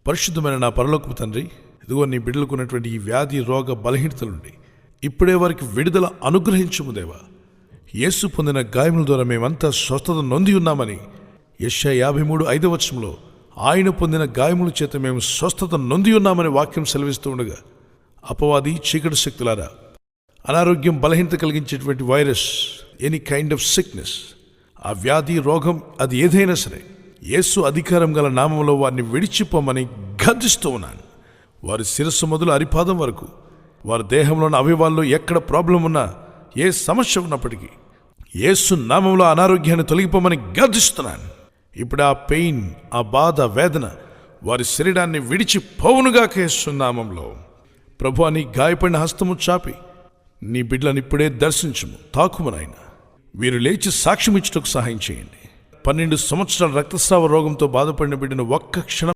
పరిశుద్ధమైన నా పరలోకపు తండ్రి, ఇదిగో నీ బిడ్డలకున్నటువంటి ఈ వ్యాధి రోగ బలహీనతల నుండి ఇప్పుడే వారికి విడుదల అనుగ్రహించుము దేవా. యేసు పొందిన గాయముల ద్వారా మేమంతా స్వస్థత నొంది ఉన్నామని యెషయా 53:5 ఆయన పొందిన గాయముల చేత మేము స్వస్థత నొంది ఉన్నామని వాక్యం సెలవిస్తూ ఉండగా, అపవాది చీకటి శక్తులారా, అనారోగ్యం బలహీనత కలిగించేటువంటి virus, any kind of sickness, ఆ వ్యాధి రోగం అది ఏదైనా సరే యేసు అధికారం గల నామంలో వారిని విడిచిపోమని గద్దిస్తూ ఉన్నాను. వారి శిరస్సు మొదలు అరిపాదం వరకు, వారి దేహంలోని అవయవాల్లో ఎక్కడ ప్రాబ్లం ఉన్నా, ఏ సమస్య ఉన్నప్పటికీ యేసు నామంలో అనారోగ్యాన్ని తొలగిపోమని గద్దిస్తున్నాను. ఇప్పుడు ఆ పెయిన్, ఆ బాధ, వేదన వారి శరీరాన్ని విడిచిపోవునుగాక యేసు నామంలో. ప్రభువా, నీ గాయపడిన హస్తము చాపి నీ బిడ్డలను ఇప్పుడే దర్శించుము, తాకుము నాయనా. వీరు లేచి సాక్ష్యం ఇచ్చుటకు సహాయం చేయండి. 12 సంవత్సరాల రక్తస్రావ రోగంతో బాధపడిన బిడ్డను ఒక్క క్షణం